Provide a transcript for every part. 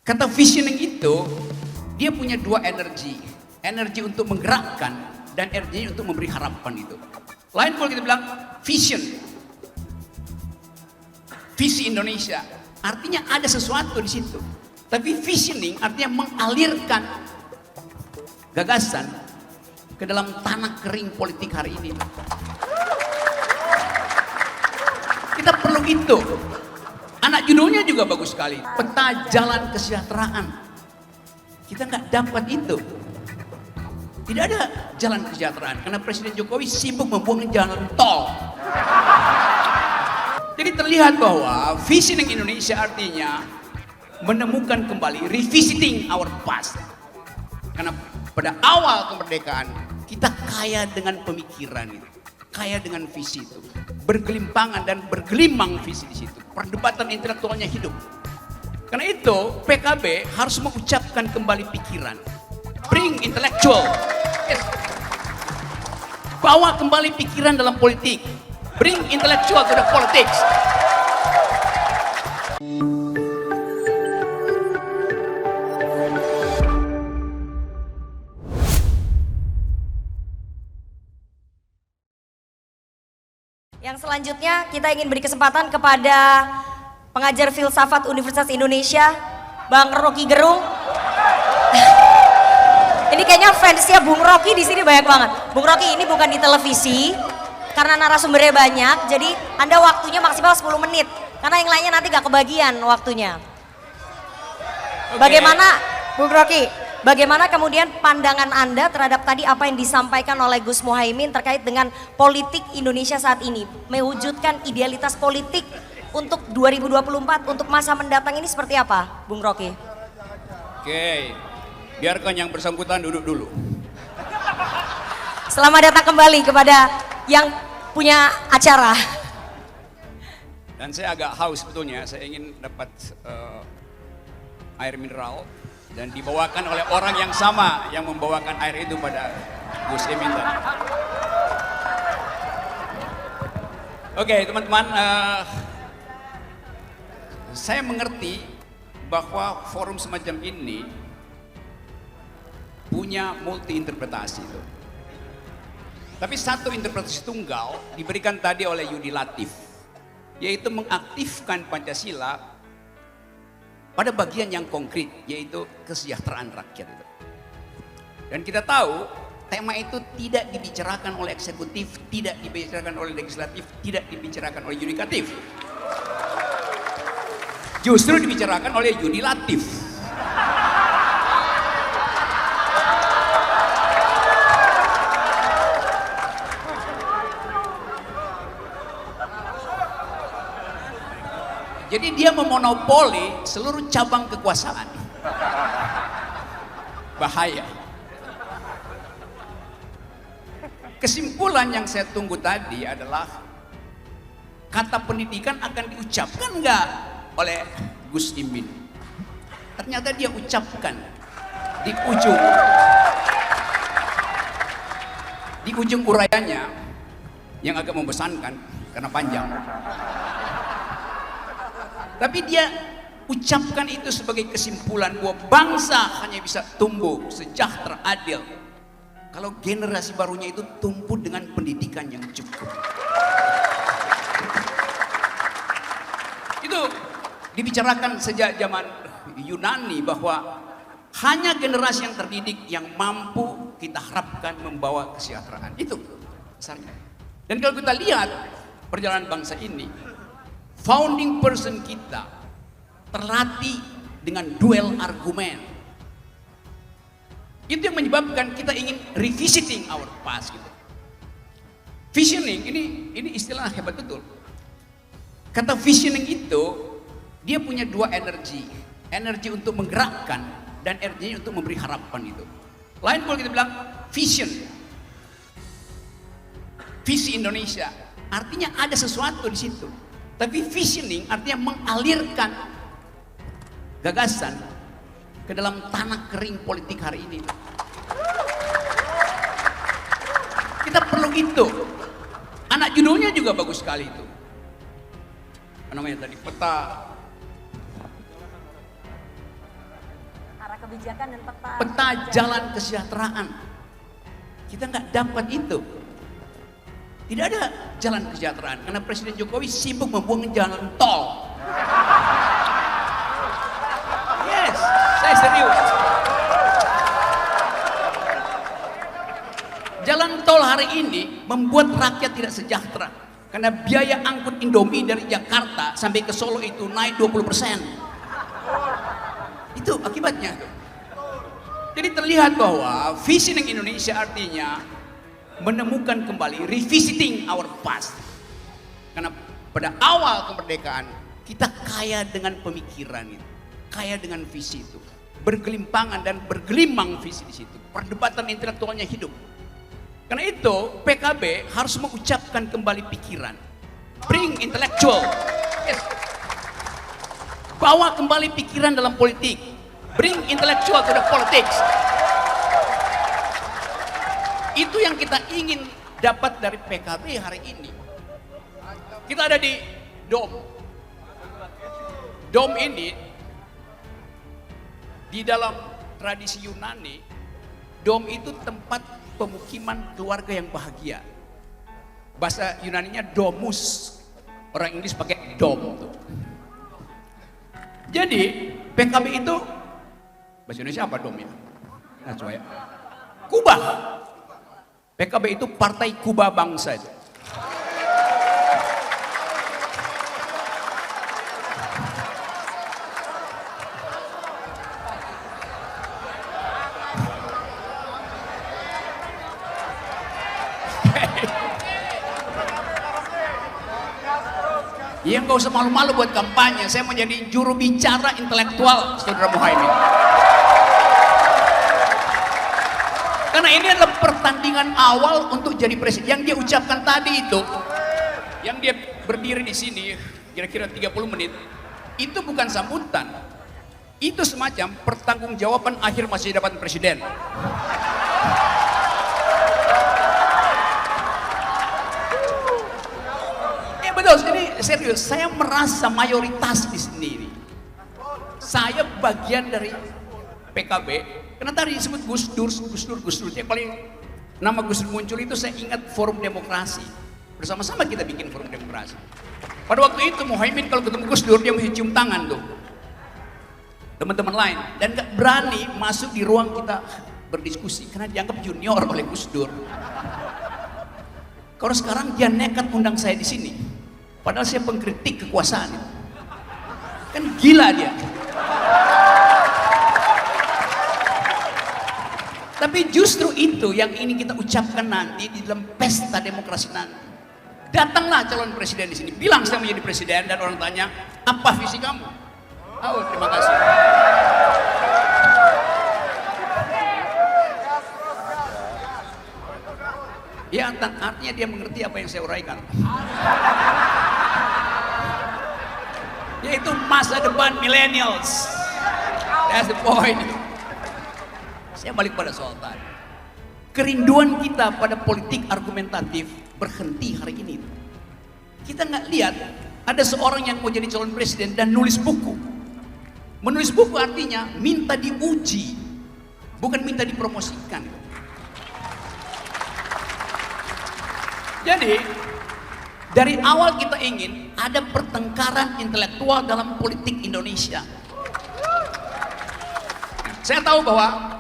Kata visioning itu, dia punya dua energi. Energi untuk menggerakkan dan energi untuk memberi harapan itu. Lain kalau kita bilang vision. Visi Indonesia. Artinya ada sesuatu di situ. Tapi visioning artinya mengalirkan gagasan ke dalam tanah kering politik hari ini. Kita perlu itu. Anak judulnya juga bagus sekali. Peta jalan kesejahteraan. Kita nggak dapat itu. Tidak ada jalan kesejahteraan karena Presiden Jokowi sibuk membuang jalan tol. Jadi terlihat bahwa visioning Indonesia artinya menemukan kembali, revisiting our past. Karena pada awal kemerdekaan kita kaya dengan pemikiran itu, kaya dengan visi itu, bergelimpangan dan bergelimang visi di situ. Perdebatan intelektualnya hidup. Karena itu PKB harus mengucapkan kembali pikiran. Bring intellectual. Yes. Bawa kembali pikiran dalam politik. Bring intellectual to the politics. Yang selanjutnya kita ingin beri kesempatan kepada pengajar filsafat Universitas Indonesia, Bang Rocky Gerung. Ini kayaknya fansnya Bung Rocky di sini banyak banget. Bung Rocky ini bukan di televisi karena narasumbernya banyak, jadi Anda waktunya maksimal 10 menit. Karena yang lainnya nanti gak kebagian waktunya. Bagaimana Bung Rocky? Bagaimana kemudian pandangan Anda terhadap tadi apa yang disampaikan oleh Gus Muhaimin terkait dengan politik Indonesia saat ini? Mewujudkan idealitas politik untuk 2024, untuk masa mendatang ini seperti apa, Bung Rocky? Oke, biarkan yang bersangkutan duduk dulu. Selamat datang kembali kepada yang punya acara. Dan saya agak haus sebetulnya, saya ingin dapat air mineral. Dan dibawakan oleh orang yang sama yang membawakan air itu pada Gus Imin tadi. Oke teman-teman, saya mengerti bahwa forum semacam ini punya multi interpretasi itu. Tapi satu interpretasi tunggal diberikan tadi oleh Yudi Latif, yaitu mengaktifkan Pancasila pada bagian yang konkret, yaitu kesejahteraan rakyat itu. Dan kita tahu tema itu tidak dibicarakan oleh eksekutif, tidak dibicarakan oleh legislatif, tidak dibicarakan oleh yudikatif. Justru dibicarakan oleh Yudi Latif. Jadi dia memonopoli seluruh cabang kekuasaan. Bahaya. Kesimpulan yang saya tunggu tadi adalah kata pendidikan akan diucapkan nggak oleh Gus Imin. Ternyata dia ucapkan di ujung urayanya yang agak membosankan karena panjang. Tapi dia ucapkan itu sebagai kesimpulan bahwa bangsa hanya bisa tumbuh sejahtera, adil kalau generasi barunya itu tumbuh dengan pendidikan yang cukup. Itu dibicarakan sejak zaman Yunani bahwa hanya generasi yang terdidik yang mampu kita harapkan membawa kesejahteraan. Itu dasarnya. Dan kalau kita lihat perjalanan bangsa ini, founding person kita terlatih dengan duel argumen. Itu yang menyebabkan kita ingin revisiting our past gitu. Visioning ini istilah hebat betul. Kata visioning itu dia punya dua energi. Energi untuk menggerakkan dan energi untuk memberi harapan itu. Lain kalau kita bilang vision. Visi Indonesia. Artinya ada sesuatu di situ. Tapi visioning artinya mengalirkan gagasan ke dalam tanah kering politik hari ini. Kita perlu itu. Anak judulnya juga bagus sekali itu. Apa namanya tadi? kebijakan dan peta jalan kesejahteraan. Kita nggak dapat itu. Tidak ada jalan kesejahteraan karena Presiden Jokowi sibuk membuang jalan tol. Yes, saya serius. Jalan tol hari ini membuat rakyat tidak sejahtera karena biaya angkut Indomie dari Jakarta sampai ke Solo itu naik 20%. Itu akibatnya. Jadi terlihat bahwa visioning Indonesia artinya menemukan kembali, revisiting our past. Karena pada awal kemerdekaan kita kaya dengan pemikiran itu, kaya dengan visi itu, bergelimpangan dan bergelimang visi di situ. Perdebatan intelektualnya hidup. Karena itu PKB harus mengucapkan kembali pikiran, bring intellectual, yes. Bawa kembali pikiran dalam politik, bring intellectual to the politics. Itu yang kita ingin dapat dari PKB hari ini. Kita ada di Dom. Dom ini di dalam tradisi Yunani, Dom itu tempat pemukiman keluarga yang bahagia. Bahasa Yunaninya domus. Orang Inggris pakai dom tuh. Jadi PKB itu bahasa Indonesia apa dom ya? Nah, coba ya. Kubah. PKB itu partai Kubah bangsa itu. Ya nggak usah malu-malu buat kampanye. Saya mau jadi juru bicara intelektual, Saudara Muhaimin. Karena ini adalah pertandingan awal untuk jadi presiden. Yang dia ucapkan tadi itu, yang dia berdiri di sini kira-kira 30 menit, itu bukan sambutan. Itu semacam pertanggungjawaban akhir masa jabatan presiden. Betul, ini serius. Saya merasa mayoritas di sini. Saya bagian dari PKB. Karena tadi disebut Gus Dur. Yang paling nama Gus Dur muncul itu saya ingat Forum Demokrasi. Bersama-sama kita bikin Forum Demokrasi. Pada waktu itu Muhaimin kalau ketemu Gus Dur dia mesti cium tangan tuh. Teman-teman lain. Dan gak berani masuk di ruang kita berdiskusi. Karena dianggap junior oleh Gus Dur. Kalau sekarang dia nekat undang saya di sini. Padahal saya pengkritik kekuasaan. Kan gila dia. Tapi justru itu yang ingin kita ucapkan nanti di dalam pesta demokrasi nanti. Datanglah calon presiden di sini. Bilang saya menjadi presiden dan orang tanya, apa visi kamu? Oh, terima kasih. Ya, artinya dia mengerti apa yang saya uraikan. Yaitu masa depan millennials. That's the point. Saya balik pada soal tadi. Kerinduan kita pada politik argumentatif berhenti hari ini. Kita nggak lihat ada seorang yang mau jadi calon presiden dan nulis buku. Menulis buku artinya minta diuji, bukan minta dipromosikan. Jadi dari awal kita ingin ada pertengkaran intelektual dalam politik Indonesia. Saya tahu bahwa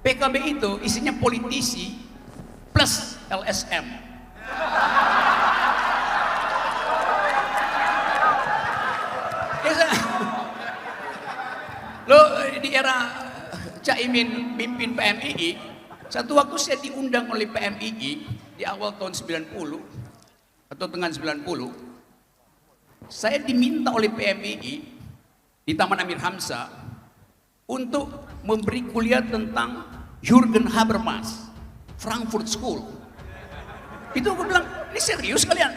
PKB itu isinya politisi plus LSM. Lo di era Caimin pimpin PMII, satu waktu saya diundang oleh PMII di awal tahun 90 atau tengah 90, saya diminta oleh PMII di Taman Amir Hamzah untuk memberi kuliah tentang Jürgen Habermas, Frankfurt School. Itu aku bilang, ini serius kalian?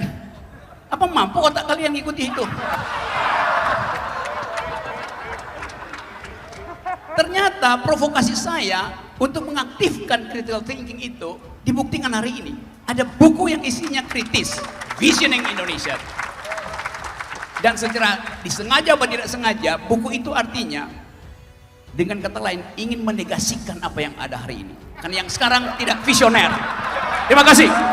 Apa mampu otak kalian ngikuti itu? Ternyata provokasi saya untuk mengaktifkan critical thinking itu dibuktikan hari ini. Ada buku yang isinya kritis, Visioning Indonesia. Dan secara disengaja atau tidak sengaja, buku itu artinya Dengan kata lain, ingin menegasikan apa yang ada hari ini. Karena yang sekarang tidak visioner. Terima kasih.